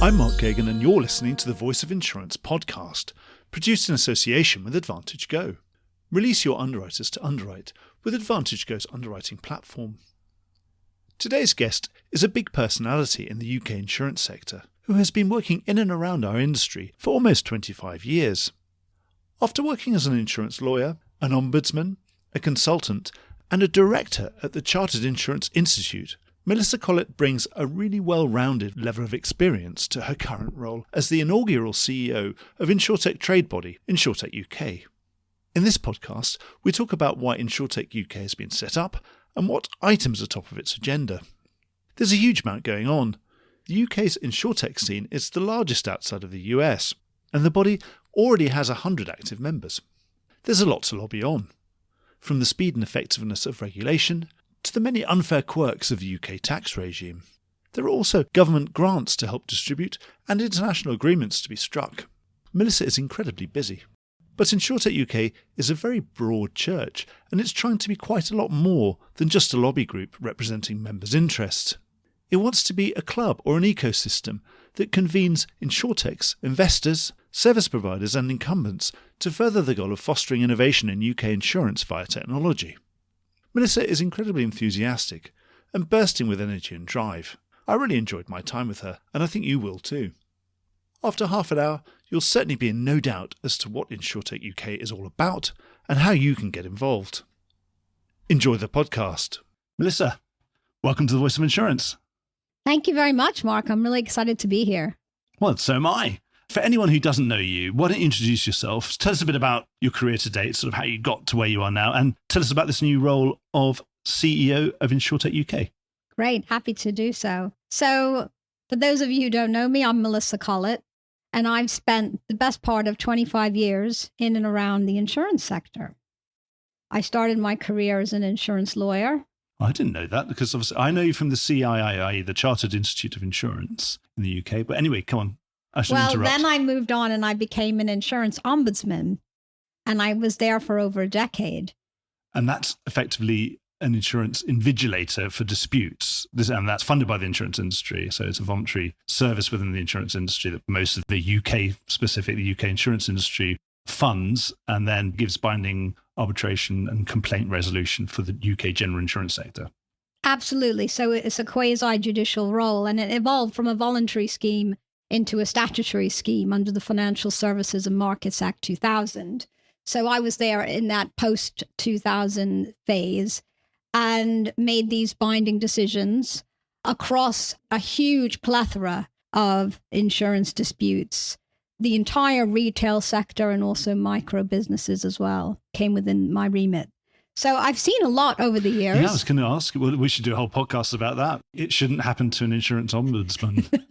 I'm Mark Gagan and you're listening to the Voice of Insurance podcast, produced in association with Advantage Go. Release your underwriters to underwrite with Advantage Go's underwriting platform. Today's guest is a big personality in the UK insurance sector who has been working in and around our industry for almost 25 years. After working as an insurance lawyer, an ombudsman, a consultant, and a director at the Chartered Insurance Institute, Melissa Collett brings a really well-rounded level of experience to her current role as the inaugural CEO of Insurtech trade body, Insurtech UK. In this podcast, we talk about why Insurtech UK has been set up and what items are top of its agenda. There's a huge amount going on. The UK's Insurtech scene is the largest outside of the US, and the body already has 100 active members. There's a lot to lobby on, from the speed and effectiveness of regulation to the many unfair quirks of the UK tax regime. There are also government grants to help distribute and international agreements to be struck. Melissa is incredibly busy. But Insurtech UK is a very broad church, and it's trying to be quite a lot more than just a lobby group representing members' interests. It wants to be a club or an ecosystem that convenes insurtechs, investors, service providers and incumbents to further the goal of fostering innovation in UK insurance via technology. Melissa is incredibly enthusiastic and bursting with energy and drive. I really enjoyed my time with her, and I think you will too. After half an hour, you'll certainly be in no doubt as to what Insurtech UK is all about and how you can get involved. Enjoy the podcast. Melissa, welcome to the Voice of Insurance. Thank you very much, Mark. I'm really excited to be here. Well, so am I. For anyone who doesn't know you, why don't you introduce yourself? Tell us a bit about your career to date, sort of how you got to where you are now, and tell us about this new role of CEO of Insurtech UK. Great. Happy to do so. So for those of you who don't know me, I'm Melissa Collett, and I've spent the best part of 25 years in and around the insurance sector. I started my career as an insurance lawyer. I didn't know that because obviously I know you from the CII, the Chartered Institute of Insurance in the UK. But anyway, come on. Then I moved on and I became an insurance ombudsman, and I was there for over a decade. And that's effectively an insurance invigilator for disputes. And that's funded by the insurance industry. So it's a voluntary service within the insurance industry that most of the UK, specifically the UK insurance industry, funds and then gives binding arbitration and complaint resolution for the UK general insurance sector. Absolutely. So it's a quasi-judicial role, and it evolved from a voluntary scheme into a statutory scheme under the Financial Services and Markets Act 2000. So I was there in that post-2000 phase and made these binding decisions across a huge plethora of insurance disputes. The entire retail sector and also micro businesses as well came within my remit. So I've seen a lot over the years. Yeah, I was going to ask, well, we should do a whole podcast about that. It shouldn't happen to an insurance ombudsman.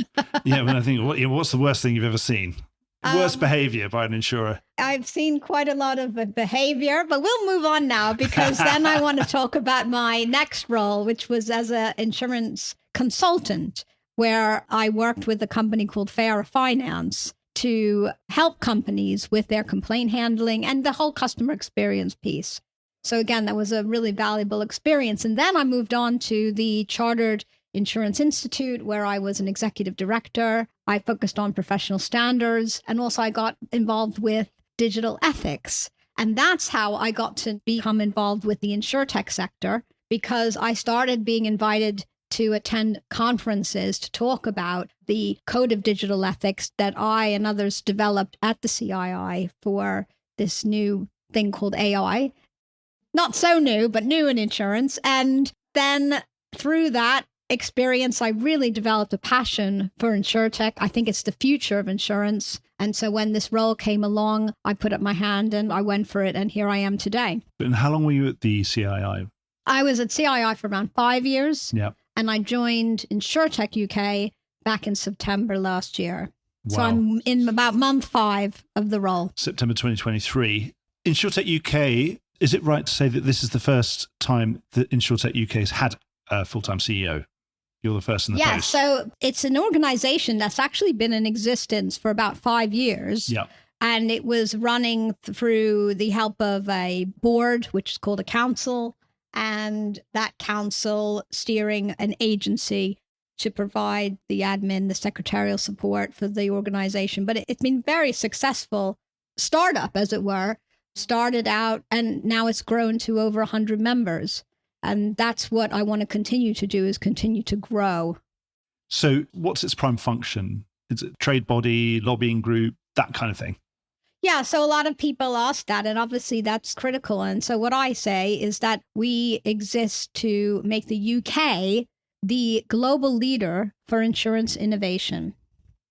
Yeah, but I think, what's the worst thing you've ever seen? Worst behavior by an insurer? I've seen quite a lot of behavior, but we'll move on now because then I want to talk about my next role, which was as an insurance consultant, where I worked with a company called Fair Finance to help companies with their complaint handling and the whole customer experience piece. So again, that was a really valuable experience. And then I moved on to the Chartered Insurance Institute, where I was an executive director. I focused on professional standards, and also I got involved with digital ethics. And that's how I got to become involved with the insurtech sector, because I started being invited to attend conferences to talk about the code of digital ethics that I and others developed at the CII for this new thing called AI. Not so new, but new in insurance. And then through that experience, I really developed a passion for insurtech. I think it's the future of insurance. And so when this role came along, I put up my hand and I went for it. And here I am today. And how long were you at the CII? I was at CII for around 5 years. Yeah. And I joined Insurtech UK back in September last year. Wow. So I'm in about month 5 of the role. September 2023. Insurtech UK, is it right to say that this is the first time that Insurtech UK has had a full-time CEO? You're the first in the post. Yeah, so it's an organization that's actually been in existence for about 5 years. Yeah. And it was running through the help of a board, which is called a council, and that council steering an agency to provide the admin, the secretarial support for the organization. But it's been very successful startup, as it were. Started out and now it's grown to over 100 members. And that's what I want to continue to do, is continue to grow. So what's its prime function? Is it trade body, lobbying group, that kind of thing? Yeah, so a lot of people ask that, and obviously that's critical. And so what I say is that we exist to make the UK the global leader for insurance innovation.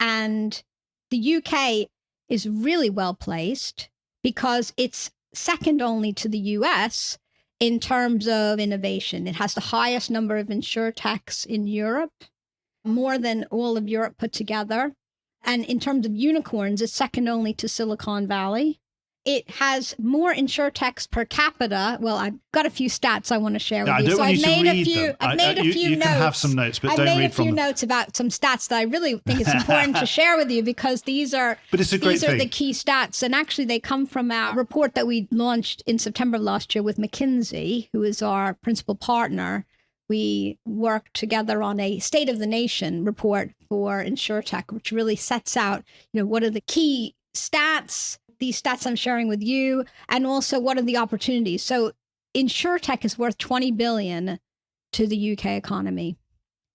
And the UK is really well placed because it's second only to the US in terms of innovation. It has the highest number of insurtechs in Europe, more than all of Europe put together. And in terms of unicorns, it's second only to Silicon Valley. It has more insurtechs per capita. Well, I've got a few stats I want to share with you. I don't want you to read them. I've made a few you notes. can have some notes, but don't read from them. I made a few notes about some stats that I really think it's important to share with you, because these are the key stats. And actually, they come from our report that we launched in September of last year with McKinsey, who is our principal partner. We worked together on a State of the Nation report for Insurtech, which really sets out, what are the key stats, these stats I'm sharing with you, and also what are the opportunities. So Insurtech is worth 20 billion to the UK economy.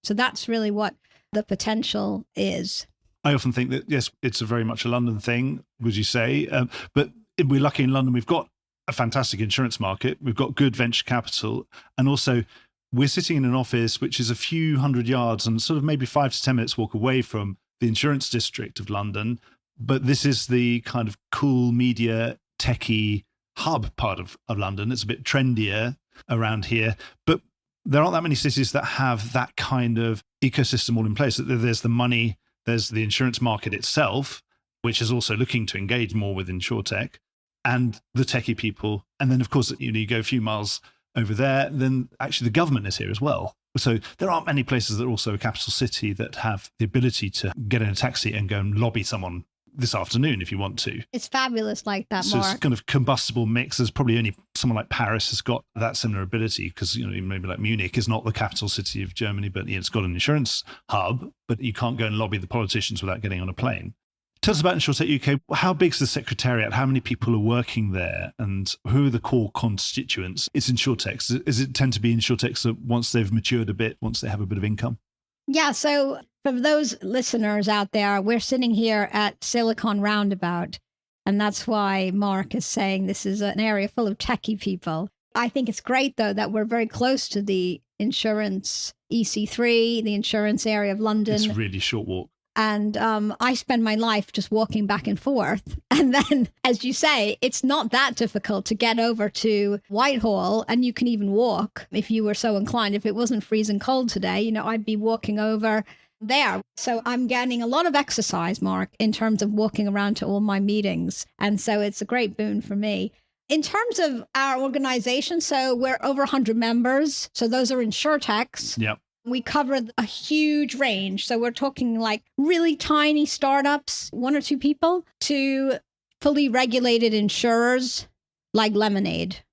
So that's really what the potential is. I often think that, yes, it's a very much a London thing, would you say? But we're lucky in London. We've got a fantastic insurance market. We've got good venture capital. And also, we're sitting in an office which is a few hundred yards and sort of maybe 5 to 10 minutes walk away from the insurance district of London. But this is the kind of cool media techie hub part of London. It's a bit trendier around here. But there aren't that many cities that have that kind of ecosystem all in place. There's the money, there's the insurance market itself, which is also looking to engage more with Insurtech, and the techie people. And then, of course, you go a few miles over there, then actually the government is here as well. So there aren't many places that are also a capital city that have the ability to get in a taxi and go and lobby someone this afternoon if you want to. It's fabulous like that, so Mark. It's kind of combustible mix. There's probably only someone like Paris has got that similar ability, because maybe like Munich is not the capital city of Germany, but it's got an insurance hub, but you can't go and lobby the politicians without getting on a plane. Tell us about Insurtech UK. How big's the secretariat? How many people are working there? And who are the core constituents? It's Insurtechs. Does it tend to be Insurtechs that once they've matured a bit, once they have a bit of income? Yeah, so for those listeners out there, we're sitting here at Silicon Roundabout, and that's why Mark is saying this is an area full of techie people. I think it's great, though, that we're very close to the insurance EC3, the insurance area of London. It's a really short walk. And I spend my life just walking back and forth. And then, as you say, it's not that difficult to get over to Whitehall, and you can even walk if you were so inclined. If it wasn't freezing cold today, I'd be walking over there. So I'm getting a lot of exercise, Mark, in terms of walking around to all my meetings. And so it's a great boon for me. In terms of our organization, so we're over 100 members. So those are Insurtechs. Yep. We cover a huge range. So we're talking like really tiny startups, 1 or 2 people, to fully regulated insurers like Lemonade.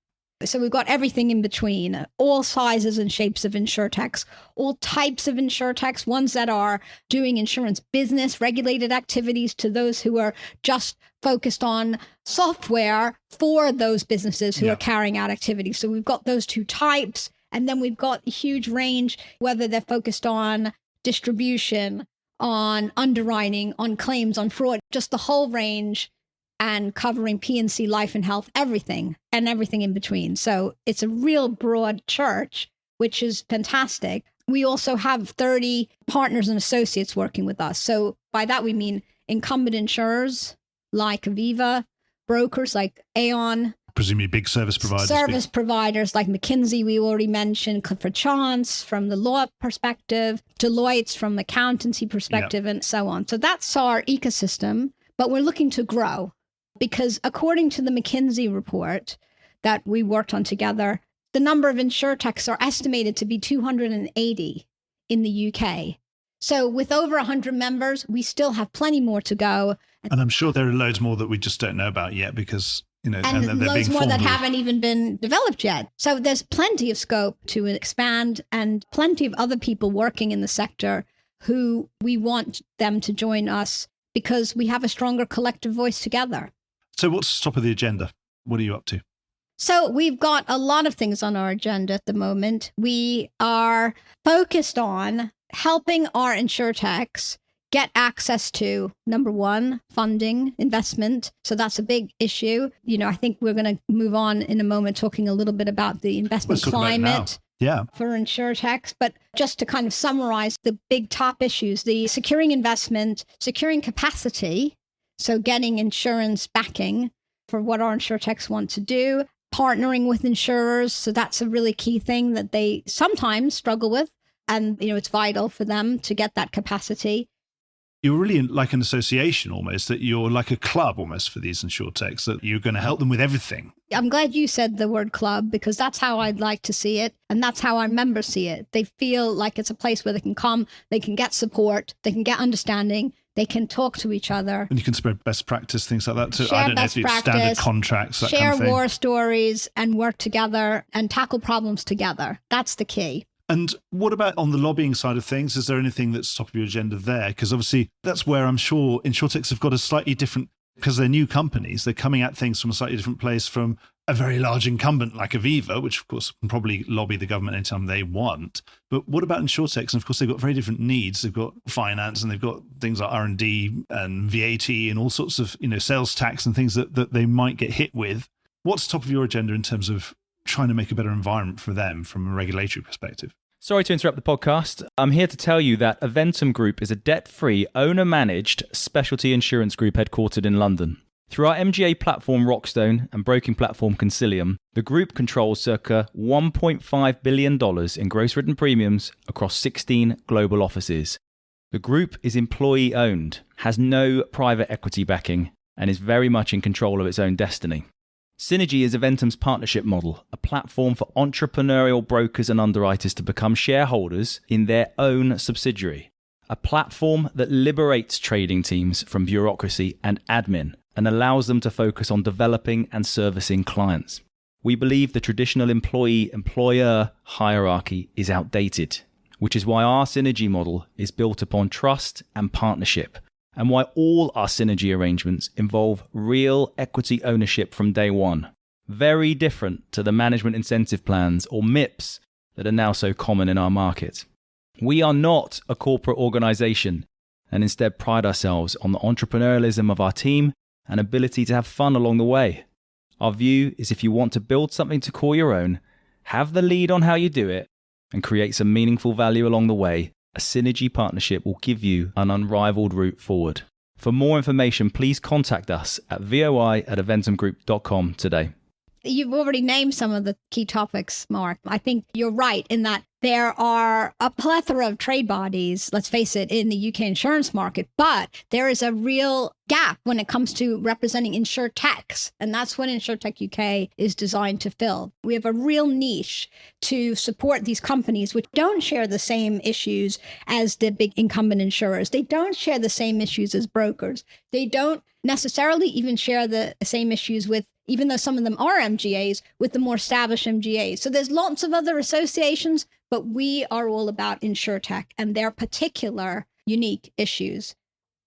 So we've got everything in between, all sizes and shapes of Insurtechs, all types of Insurtechs, ones that are doing insurance business, regulated activities, to those who are just focused on software for those businesses who are carrying out activities. So we've got those 2 types. And then we've got a huge range, whether they're focused on distribution, on underwriting, on claims, on fraud, just the whole range, and covering P&C, life and health, everything, and everything in between. So it's a real broad church, which is fantastic. We also have 30 partners and associates working with us. So by that, we mean incumbent insurers like Aviva, brokers like Aon, presumably big service providers. Service providers like McKinsey, we already mentioned, Clifford Chance from the law perspective, Deloitte's from accountancy perspective, and so on. So that's our ecosystem, but we're looking to grow, because according to the McKinsey report that we worked on together, the number of Insurtechs are estimated to be 280 in the UK. So with over 100 members, we still have plenty more to go. And I'm sure there are loads more that we just don't know about yet, because and loads more that haven't even been developed yet. So there's plenty of scope to expand, and plenty of other people working in the sector who we want them to join us because we have a stronger collective voice together. So what's top of the agenda? What are you up to? So we've got a lot of things on our agenda at the moment. We are focused on helping our insurtechs get access to, number one, funding, investment. So that's a big issue. I think we're going to move on in a moment talking a little bit about the investment climate for insurtechs. But just to kind of summarize the big top issues, the securing investment, securing capacity, so getting insurance backing for what our insurtechs want to do, partnering with insurers. So that's a really key thing that they sometimes struggle with. And, it's vital for them to get that capacity. You're really like an association almost, that you're like a club almost for these insurtechs, that you're going to help them with everything. I'm glad you said the word club, because that's how I'd like to see it. And that's how our members see it. They feel like it's a place where they can come, they can get support, they can get understanding, they can talk to each other. And you can spread best practice, things like that too. Share I don't know best if it's practice, standard contracts, that share kind of thing. war stories and work together and tackle problems together. That's the key. And what about on the lobbying side of things? Is there anything that's top of your agenda there? Because obviously that's where I'm sure insurtechs have got a slightly different, because they're new companies, they're coming at things from a slightly different place from a very large incumbent like Aviva, which of course can probably lobby the government anytime they want. But what about insurtechs? And of course they've got very different needs. They've got finance and they've got things like R&D and VAT and all sorts of, sales tax and things that they might get hit with. What's top of your agenda in terms of trying to make a better environment for them from a regulatory perspective? Sorry to interrupt the podcast. I'm here to tell you that Aventum Group is a debt-free, owner-managed specialty insurance group headquartered in London. Through our MGA platform Rockstone and broking platform Concilium, the group controls circa $1.5 billion in gross written premiums across 16 global offices. The group is employee-owned, has no private equity backing, and is very much in control of its own destiny. Synergy is Aventum's partnership model, a platform for entrepreneurial brokers and underwriters to become shareholders in their own subsidiary. A platform that liberates trading teams from bureaucracy and admin and allows them to focus on developing and servicing clients. We believe the traditional employee-employer hierarchy is outdated, which is why our Synergy model is built upon trust and partnership, and why all our Synergy arrangements involve real equity ownership from day one. Very different to the management incentive plans or MIPs that are now so common in our market. We are not a corporate organization and instead pride ourselves on the entrepreneurialism of our team and ability to have fun along the way. Our view is if you want to build something to call your own, have the lead on how you do it, and create some meaningful value along the way, a Synergy partnership will give you an unrivaled route forward. For more information, please contact us at voi@aventumgroup.com today. You've already named some of the key topics, Mark. I think you're right in that there are a plethora of trade bodies, let's face it, in the UK insurance market, but there is a real gap when it comes to representing insurtechs, and that's what Insurtech UK is designed to fill. We have a real niche to support these companies which don't share the same issues as the big incumbent insurers. They don't share the same issues as brokers. They don't necessarily even share the same issues with, even though some of them are MGAs, with the more established MGAs. So there's lots of other associations, but we are all about Insurtech and their particular unique issues.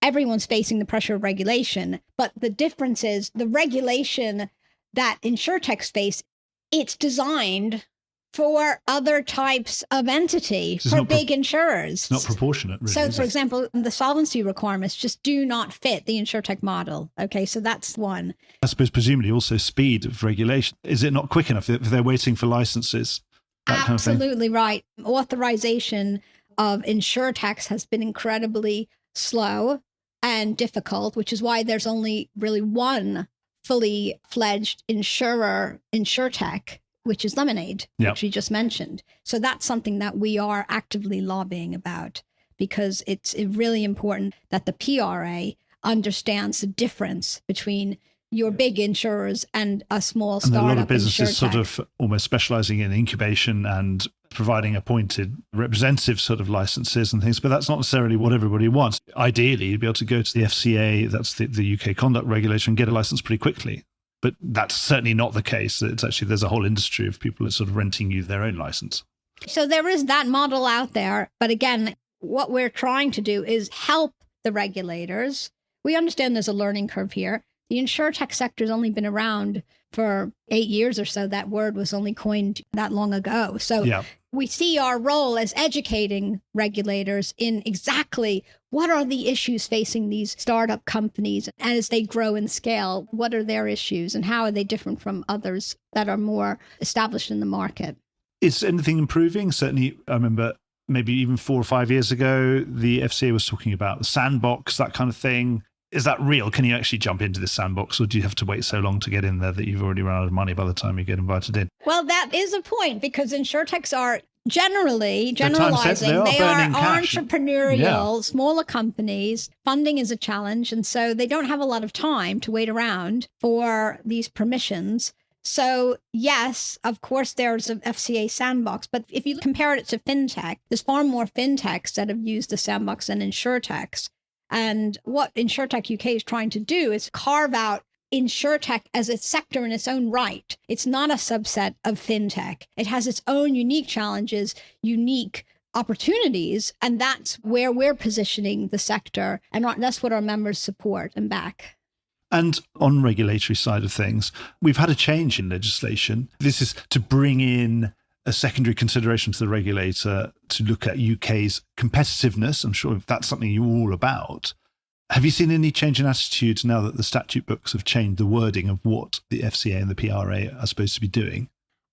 Everyone's facing the pressure of regulation, but the difference is the regulation that Insurtechs face, it's designed for other types of entity, for big insurers. It's not proportionate, really. So, for example, the solvency requirements just do not fit the Insurtech model. Okay, so that's one. I suppose presumably also speed of regulation. Is it not quick enough if they're waiting for licenses? Absolutely right. Authorization of Insurtechs has been incredibly slow and difficult, which is why there's only really one fully fledged insurer, Insurtech, which is Lemonade, which we just mentioned. So that's something that we are actively lobbying about, because it's really important that the PRA understands the difference between your big insurers and a small startup. And a lot of businesses Insurtech. sort of almost specializing in incubation and providing appointed representative sort of licenses and things, but that's not necessarily what everybody wants. Ideally, you'd be able to go to the FCA, that's the UK conduct regulation, and get a license pretty quickly. But that's certainly not the case. It's actually, there's a whole industry of people that sort of renting you their own license. So there is that model out there. But again, what we're trying to do is help the regulators. We understand there's a learning curve here. The insurtech sector has only been around for 8 years or so. That word was only coined that long ago. So we see our role as educating regulators in exactly what are the issues facing these startup companies as they grow and scale. What are their issues and how are they different from others that are more established in the market? Is anything improving? Certainly, I remember maybe even 4 or 5 years ago, the FCA was talking about the sandbox, that kind of thing. Is that real? Can you actually jump into this sandbox, or do you have to wait so long to get in there that you've already run out of money by the time you get invited in? Well, that is a point, because insurtechs are generalizing, they are entrepreneurial, smaller companies. Funding is a challenge, and so they don't have a lot of time to wait around for these permissions. So yes, of course, there's an FCA sandbox, but if you compare it to fintech, there's far more fintechs that have used the sandbox than insurtechs. And what Insurtech UK is trying to do is carve out Insurtech as a sector in its own right. It's not a subset of fintech. It has its own unique challenges, unique opportunities, and that's where we're positioning the sector, and that's what our members support and back. And on regulatory side of things, we've had a change in legislation. This is to bring in a secondary consideration to the regulator to look at UK's competitiveness. I'm sure that's something you're all about. Have you seen any change in attitudes now that the statute books have changed the wording of what the FCA and the PRA are supposed to be doing?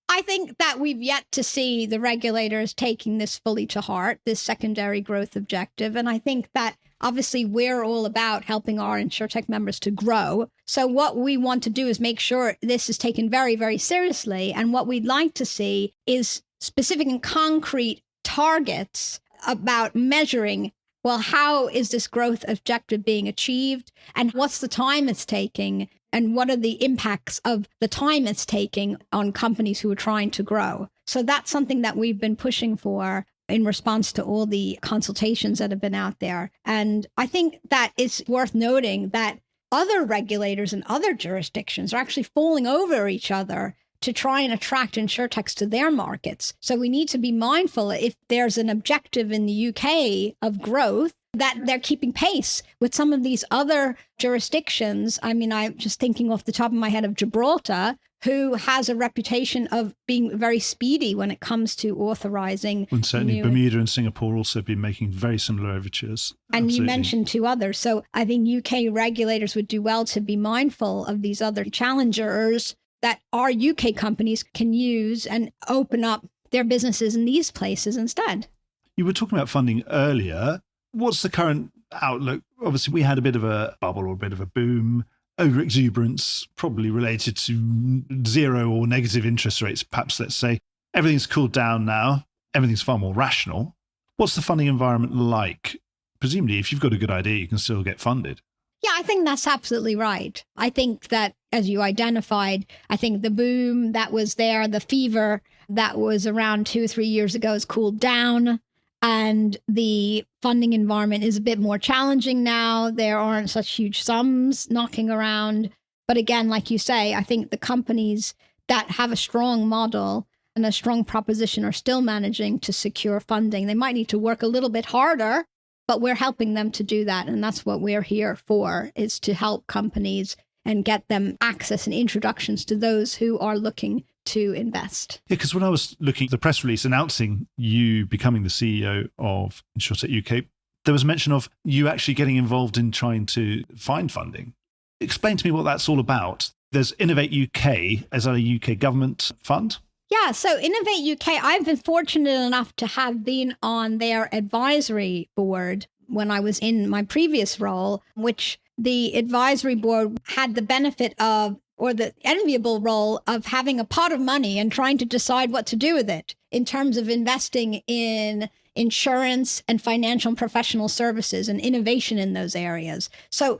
I think that we've yet to see the regulators taking this fully to heart, this secondary growth objective. And I think that obviously we're all about helping our Insurtech members to grow. So what we want to do is make sure this is taken very, very seriously. And what we'd like to see is specific and concrete targets about measuring, well, how is this growth objective being achieved? And what's the time it's taking? And what are the impacts of the time it's taking on companies who are trying to grow? So that's something that we've been pushing for in response to all the consultations that have been out there. And I think that it's worth noting that other regulators in other jurisdictions are actually falling over each other to try and attract insurtechs to their markets. So we need to be mindful if there's an objective in the UK of growth, that they're keeping pace with some of these other jurisdictions. I mean, I'm just thinking off the top of my head of Gibraltar, who has a reputation of being very speedy when it comes to authorizing. And certainly Bermuda and Singapore also been making very similar overtures. And Absolutely. You mentioned 2 others. So I think UK regulators would do well to be mindful of these other challengers that our UK companies can use and open up their businesses in these places instead. You were talking about funding earlier. What's the current outlook? Obviously, we had a bit of a bubble or a bit of a boom, over exuberance, probably related to zero or negative interest rates, perhaps. Let's say everything's cooled down now. Everything's far more rational. What's the funding environment like? Presumably, if you've got a good idea, you can still get funded. Yeah, I think that's absolutely right. I think that, as you identified, I think the boom that was there, the fever that was around 2 or 3 years ago has cooled down. And the funding environment is a bit more challenging now. There aren't such huge sums knocking around. But again, like you say, I think the companies that have a strong model and a strong proposition are still managing to secure funding. They might need to work a little bit harder, but we're helping them to do that. And that's what we're here for, is to help companies and get them access and introductions to those who are looking to invest. Yeah, because when I was looking at the press release announcing you becoming the CEO of Insurtech UK, there was mention of you actually getting involved in trying to find funding. Explain to me what that's all about. There's Innovate UK. Is that a UK government fund? Yeah, so Innovate UK, I've been fortunate enough to have been on their advisory board when I was in my previous role, which the advisory board had the benefit of, or the enviable role of, having a pot of money and trying to decide what to do with it in terms of investing in insurance and financial and professional services and innovation in those areas. So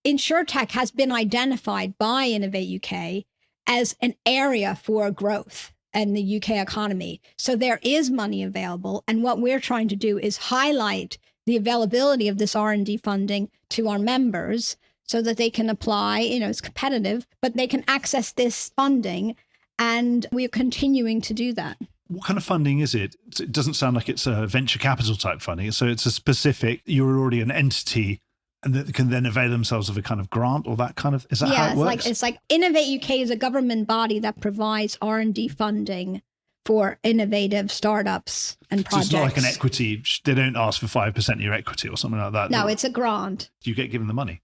Insurtech has been identified by Innovate UK as an area for growth in the UK economy. So there is money available. And what we're trying to do is highlight the availability of this R&D funding to our members so that they can apply. It's competitive, but they can access this funding. And we're continuing to do that. What kind of funding is it? It doesn't sound like it's a venture capital type funding. So it's a specific, you're already an entity and that can then avail themselves of a kind of grant or that kind of, is that how it works? It's like Innovate UK is a government body that provides R&D funding for innovative startups and projects. So it's not like an equity, they don't ask for 5% of your equity or something like that. No, it's a grant. You get given the money.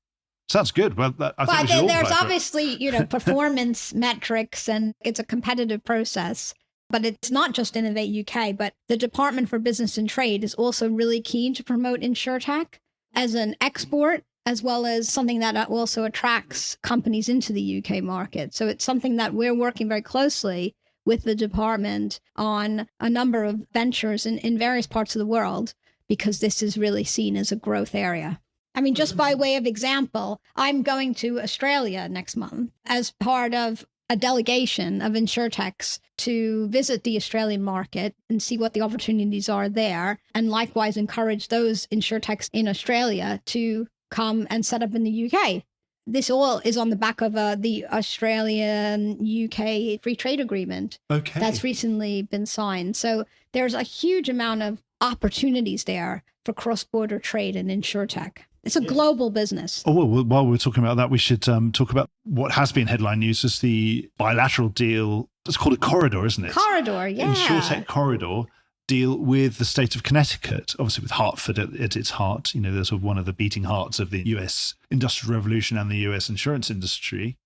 Sounds good. Well, I think we should all there's apply for it. obviously, performance metrics, and it's a competitive process. But it's not just Innovate UK, but the Department for Business and Trade is also really keen to promote Insurtech as an export, as well as something that also attracts companies into the UK market. So it's something that we're working very closely with the department on a number of ventures in various parts of the world, because this is really seen as a growth area. I mean, just by way of example, I'm going to Australia next month as part of a delegation of Insurtechs to visit the Australian market and see what the opportunities are there, and likewise encourage those Insurtechs in Australia to come and set up in the UK. This all is on the back of the Australian-UK Free Trade Agreement that's recently been signed. So there's a huge amount of opportunities there for cross-border trade and Insurtech. It's a global business. Oh, well, while we're talking about that, we should talk about what has been headline news is the bilateral deal. It's called a corridor, isn't it? Corridor, yeah. Insurtech corridor deal with the state of Connecticut, obviously with Hartford at its heart. They're sort of one of the beating hearts of the US Industrial Revolution and the US insurance industry.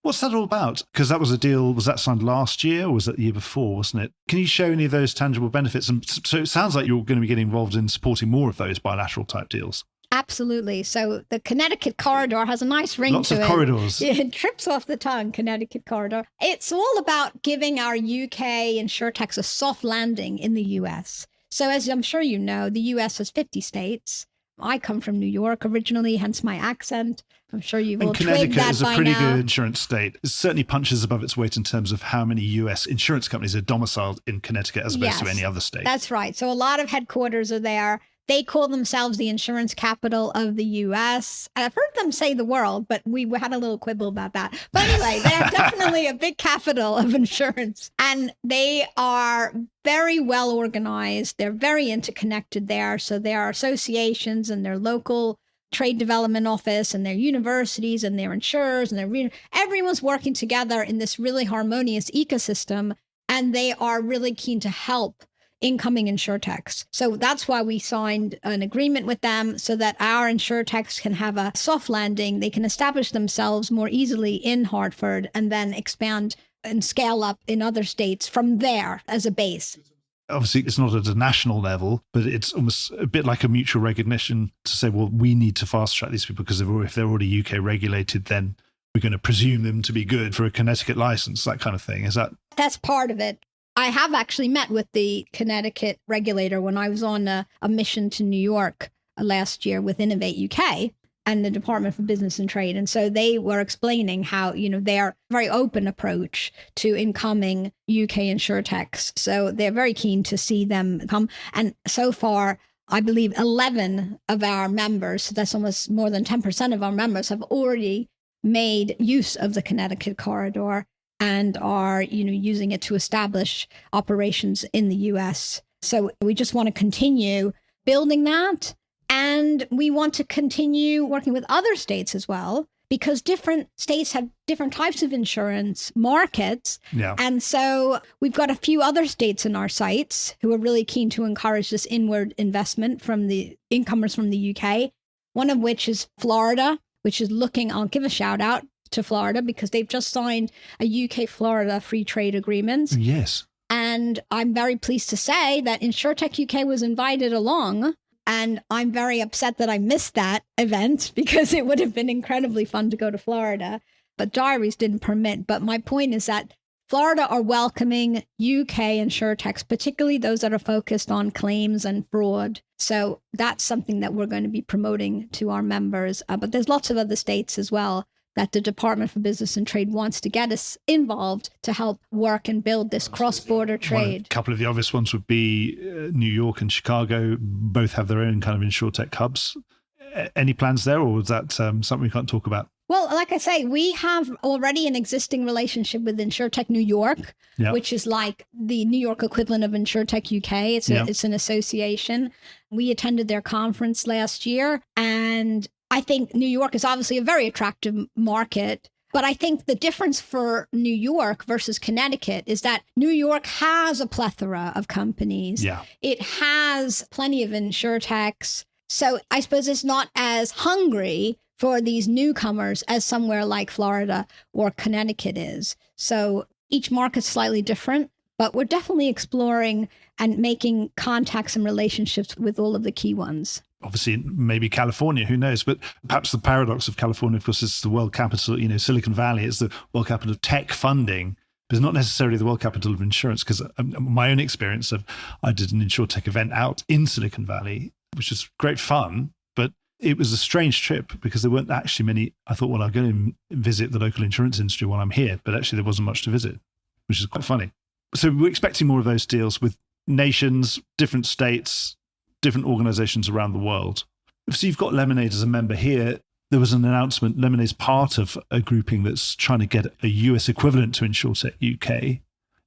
What's that all about? Because that was a deal, was that signed last year or was that the year before, wasn't it? Can you show any of those tangible benefits? And so it sounds like you're going to be getting involved in supporting more of those bilateral type deals. Absolutely. So the Connecticut corridor has a nice ring Lots to it. Lots of corridors. It trips off the tongue, Connecticut corridor. It's all about giving our UK Insurtechs a soft landing in the US. So as I'm sure you know, the US has 50 states. I come from New York originally, hence my accent. I'm sure you've all twigged that by now. Connecticut is a pretty good insurance state. It certainly punches above its weight in terms of how many US insurance companies are domiciled in Connecticut as opposed to any other state. That's right. So a lot of headquarters are there. They call themselves the insurance capital of the US. I've heard them say the world, but we had a little quibble about that. But anyway, they're definitely a big capital of insurance. And they are very well organized. They're very interconnected there. So there are associations and their local trade development office and their universities and their insurers and everyone's working together in this really harmonious ecosystem. And they are really keen to help incoming Insurtechs. So that's why we signed an agreement with them so that our Insurtechs can have a soft landing. They can establish themselves more easily in Hartford and then expand and scale up in other states from there as a base. Obviously, it's not at a national level, but it's almost a bit like a mutual recognition to say, well, we need to fast track these people because if they're already UK regulated, then we're going to presume them to be good for a Connecticut license, that kind of thing. That's part of it. I have actually met with the Connecticut regulator when I was on a mission to New York last year with Innovate UK and the Department for Business and Trade. And so they were explaining how, their very open approach to incoming UK Insurtechs. So they're very keen to see them come. And so far, I believe 11 of our members, so that's almost more than 10% of our members, have already made use of the Connecticut corridor and are, using it to establish operations in the US. So we just want to continue building that. And we want to continue working with other states as well, because different states have different types of insurance markets. Yeah. And so we've got a few other states in our sights who are really keen to encourage this inward investment from the incomers from the UK, one of which is Florida, which is I'll give a shout out to Florida because they've just signed a UK-Florida free trade agreement. Yes. And I'm very pleased to say that Insurtech UK was invited along. And I'm very upset that I missed that event because it would have been incredibly fun to go to Florida. But diaries didn't permit. But my point is that Florida are welcoming UK Insurtechs, particularly those that are focused on claims and fraud. So that's something that we're going to be promoting to our members. But there's lots of other states as well that the Department for Business and Trade wants to get us involved to help work and build this cross-border trade. A couple of the obvious ones would be New York and Chicago. Both have their own kind of Insurtech hubs. Any plans there, or is that something we can't talk about? Well, like I say, we have already an existing relationship with Insurtech New York, which is like the New York equivalent of Insurtech UK. It's an association. We attended their conference last year, and I think New York is obviously a very attractive market. But I think the difference for New York versus Connecticut is that New York has a plethora of companies. Yeah. It has plenty of Insurtechs. So I suppose it's not as hungry for these newcomers as somewhere like Florida or Connecticut is. So each market's slightly different, but we're definitely exploring and making contacts and relationships with all of the key ones. Obviously, maybe California, who knows? But perhaps the paradox of California, of course, is the world capital, Silicon Valley is the world capital of tech funding, but it's not necessarily the world capital of insurance. Because my own experience of, I did an Insurtech event out in Silicon Valley, which was great fun, but it was a strange trip because there weren't actually many. I thought, well, I'll go and visit the local insurance industry while I'm here, but actually there wasn't much to visit, which is quite funny. So we're expecting more of those deals with nations, different states, different organizations around the world. So you've got Lemonade as a member here. There was an announcement. Lemonade's part of a grouping that's trying to get a US equivalent to Insurtech UK.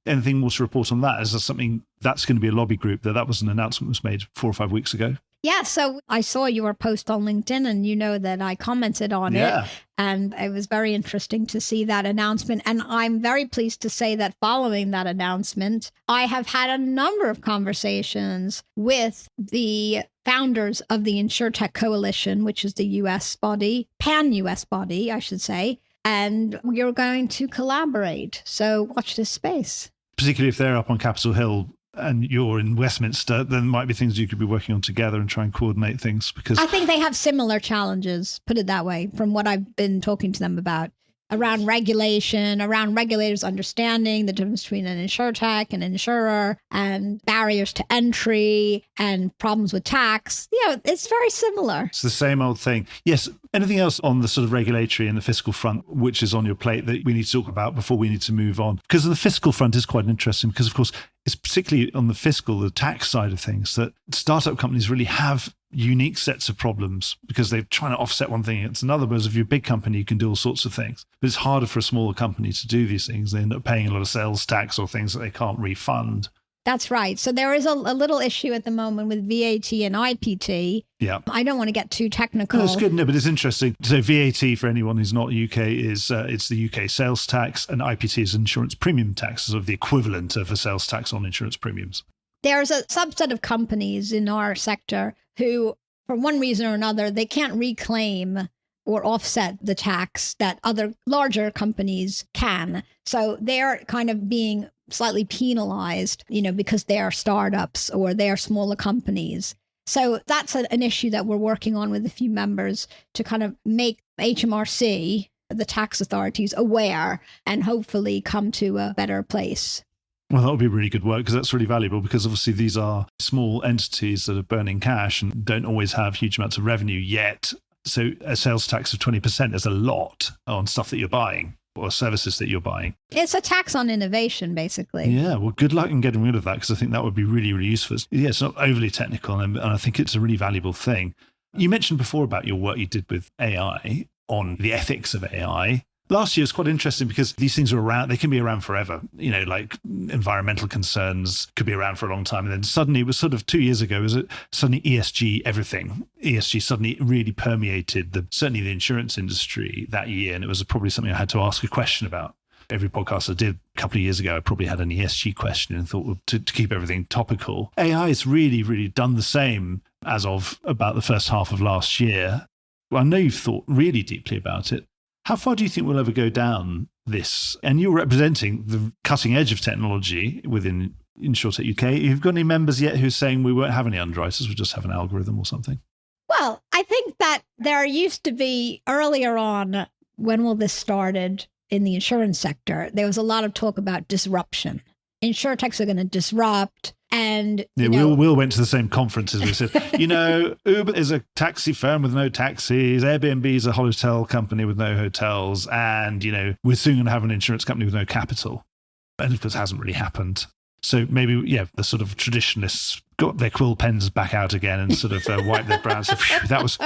Anything more to report on that? Is there something that's going to be a lobby group? That was an announcement was made 4 or 5 weeks ago. Yeah, so I saw your post on LinkedIn, and you know that I commented on it. And it was very interesting to see that announcement. And I'm very pleased to say that following that announcement, I have had a number of conversations with the founders of the Insurtech Coalition, which is the US body, pan-US body, I should say. And we are going to collaborate. So watch this space. Particularly if they're up on Capitol Hill and you're in Westminster, then there might be things you could be working on together and try and coordinate things. Because I think they have similar challenges, put it that way, from what I've been talking to them about, around regulation, around regulators understanding the difference between an insurtech and an insurer, and barriers to entry and problems with tax. It's very similar. It's the same old thing. Yes. Anything else on the sort of regulatory and the fiscal front, which is on your plate that we need to talk about before we need to move on? Because the fiscal front is quite interesting because, of course, it's particularly on the fiscal, the tax side of things, that startup companies really have unique sets of problems because they're trying to offset one thing against another. Whereas if you're a big company, you can do all sorts of things. But it's harder for a smaller company to do these things. They end up paying a lot of sales tax or things that they can't refund. That's right. So there is a little issue at the moment with VAT and IPT. Yeah. I don't want to get too technical. No, it's good. No, but it's interesting. So VAT, for anyone who's not UK, is it's the UK sales tax, and IPT is insurance premium tax, sort of the equivalent of a sales tax on insurance premiums. There's a subset of companies in our sector who, for one reason or another, they can't reclaim or offset the tax that other larger companies can. So they're kind of being slightly penalized, because they're startups or they're smaller companies. So that's an issue that we're working on with a few members to kind of make HMRC, the tax authorities, aware and hopefully come to a better place. Well, that would be really good work because that's really valuable because obviously these are small entities that are burning cash and don't always have huge amounts of revenue yet. So a sales tax of 20% is a lot on stuff that you're buying or services that you're buying. It's a tax on innovation, basically. Yeah, well, good luck in getting rid of that because I think that would be really, really useful. Yeah, it's not overly technical and I think it's a really valuable thing. You mentioned before about your work you did with AI on the ethics of AI. Last year was quite interesting because these things are around, they can be around forever. Like environmental concerns could be around for a long time. And then suddenly, it was sort of 2 years ago, was it suddenly ESG, everything. ESG suddenly really permeated certainly the insurance industry that year. And it was probably something I had to ask a question about. Every podcast I did a couple of years ago, I probably had an ESG question and thought, well, to keep everything topical. AI has really, really done the same as of about the first half of last year. Well, I know you've thought really deeply about it. How far do you think we'll ever go down this? And you're representing the cutting edge of technology within Insurtech UK. Have you got any members yet who's saying we won't have any underwriters, we'll just have an algorithm or something? Well, I think that there used to be earlier on, when all this started in the insurance sector, there was a lot of talk about disruption. Insurtechs are going to disrupt. And we all went to the same conferences. We said, Uber is a taxi firm with no taxis. Airbnb is a hotel company with no hotels. And, we're soon going to have an insurance company with no capital. And of course, it hasn't really happened. So maybe, the sort of traditionalists got their quill pens back out again and sort of wiped their brows.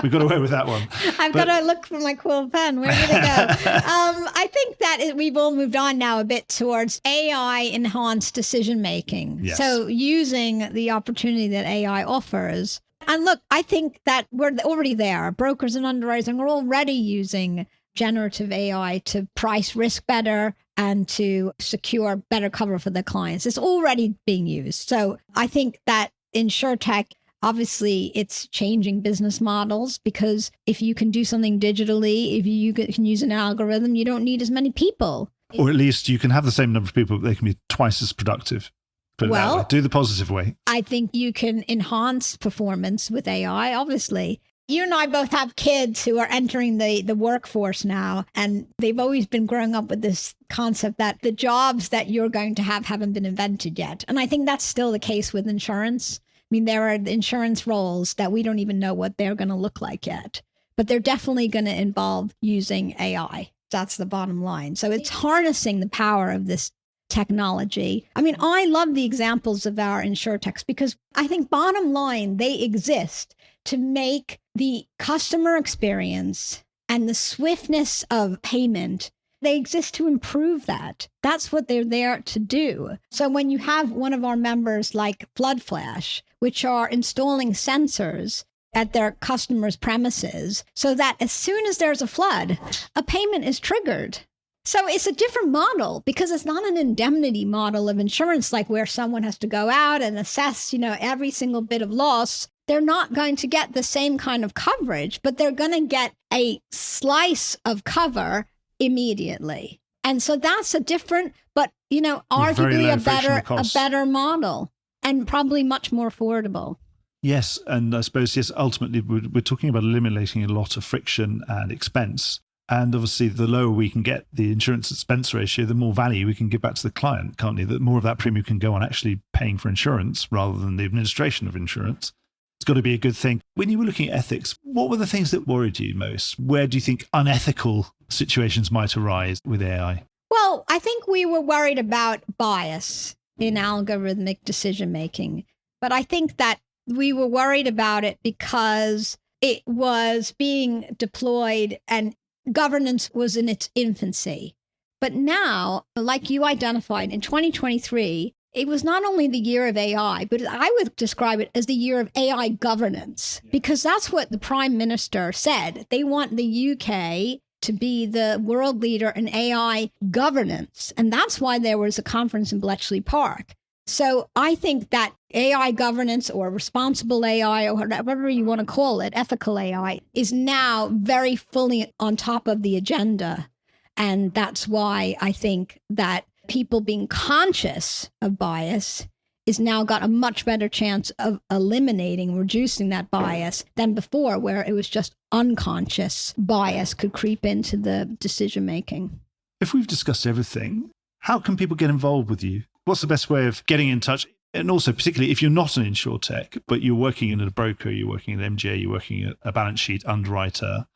We got away with that one. I've got to look for my quill pen. Where did it go? I think that we've all moved on now a bit towards AI-enhanced decision-making. Yes. So using the opportunity that AI offers. And look, I think that we're already there. Brokers and underwriters are already using generative AI to price risk better and to secure better cover for their clients. It's already being used. So I think that Insurtech, obviously, it's changing business models, because if you can do something digitally, if you can use an algorithm, you don't need as many people. Or at least you can have the same number of people, but they can be twice as productive. Put it that way. Do the positive way. I think you can enhance performance with AI, obviously. You and I both have kids who are entering the workforce now, and they've always been growing up with this concept that the jobs that you're going to have haven't been invented yet. And I think that's still the case with insurance. I mean, there are insurance roles that we don't even know what they're going to look like yet, but they're definitely going to involve using AI. That's the bottom line. So it's harnessing the power of this technology. I mean, I love the examples of our Insurtechs, because I think bottom line, they exist to make the customer experience and the swiftness of payment, they exist to improve that. That's what they're there to do. So when you have one of our members like Flood Flash, which are installing sensors at their customers' premises, so that as soon as there's a flood, a payment is triggered. So it's a different model, because it's not an indemnity model of insurance, like where someone has to go out and assess, every single bit of loss. They're not going to get the same kind of coverage, but they're going to get a slice of cover immediately. And so that's a different, but, arguably a better model, and probably much more affordable. Yes. And I suppose, ultimately, we're talking about eliminating a lot of friction and expense. And obviously, the lower we can get the insurance expense ratio, the more value we can give back to the client, can't we? That more of that premium can go on actually paying for insurance rather than the administration of insurance. It's got to be a good thing. When you were looking at ethics, what were the things that worried you most? Where do you think unethical situations might arise with AI? Well, I think we were worried about bias in algorithmic decision-making. But I think that we were worried about it because it was being deployed and governance was in its infancy. But now, like you identified, in 2023, it was not only the year of AI, but I would describe it as the year of AI governance, because that's what the Prime Minister said. They want the UK to be the world leader in AI governance. And that's why there was a conference in Bletchley Park. So I think that AI governance, or responsible AI, or whatever you want to call it, ethical AI, is now very fully on top of the agenda. And that's why I think that people being conscious of bias is now got a much better chance of eliminating, reducing that bias than before, where it was just unconscious bias could creep into the decision making. If we've discussed everything, how can people get involved with you? What's the best way of getting in touch? And also, particularly if you're not an Insurtech, but you're working in a broker, you're working at MGA, you're working at a balance sheet underwriter,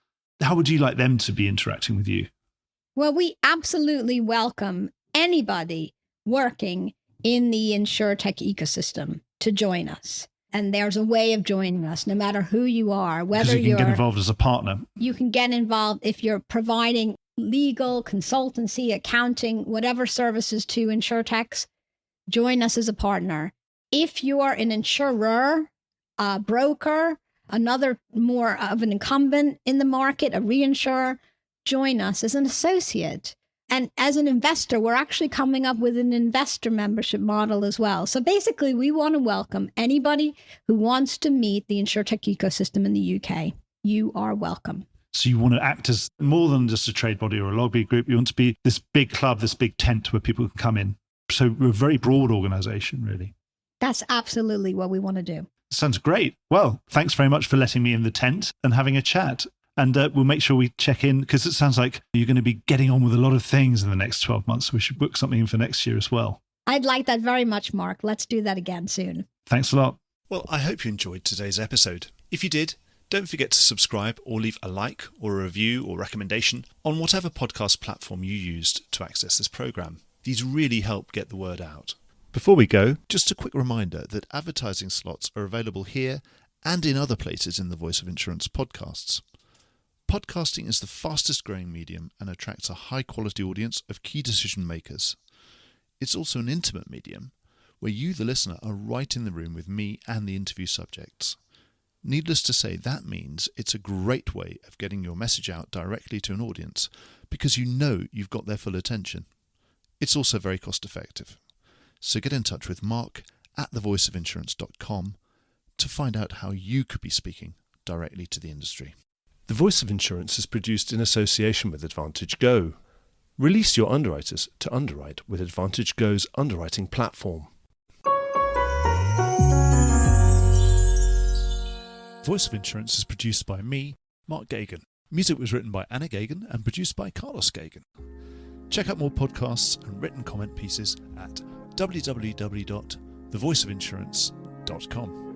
how would you like them to be interacting with you? Well, we absolutely welcome anybody working in the Insurtech ecosystem to join us. And there's a way of joining us, no matter who you are, whether you can get involved as a partner. You can get involved if you're providing legal, consultancy, accounting, whatever services to Insurtechs. Join us as a partner. If you are an insurer, a broker, another more of an incumbent in the market, a reinsurer, join us as an associate. And as an investor, we're actually coming up with an investor membership model as well. So basically, we want to welcome anybody who wants to meet the Insurtech ecosystem in the UK. You are welcome. So you want to act as more than just a trade body or a lobby group. You want to be this big club, this big tent where people can come in. So we're a very broad organization, really. That's absolutely what we want to do. Sounds great. Well, thanks very much for letting me in the tent and having a chat. And we'll make sure we check in, because it sounds like you're going to be getting on with a lot of things in the next 12 months. We should book something in for next year as well. I'd like that very much, Mark. Let's do that again soon. Thanks a lot. Well, I hope you enjoyed today's episode. If you did, don't forget to subscribe or leave a like or a review or recommendation on whatever podcast platform you used to access this program. These really help get the word out. Before we go, just a quick reminder that advertising slots are available here and in other places in the Voice of Insurance podcasts. Podcasting is the fastest growing medium and attracts a high quality audience of key decision makers. It's also an intimate medium where you, the listener, are right in the room with me and the interview subjects. Needless to say, that means it's a great way of getting your message out directly to an audience because you know you've got their full attention. It's also very cost effective. So get in touch with Mark at thevoiceofinsurance.com to find out how you could be speaking directly to the industry. The Voice of Insurance is produced in association with Advantage Go. Release your underwriters to underwrite with Advantage Go's underwriting platform. Voice of Insurance is produced by me, Mark Gagan. Music was written by Anna Gagan and produced by Carlos Gagan. Check out more podcasts and written comment pieces at www.thevoiceofinsurance.com.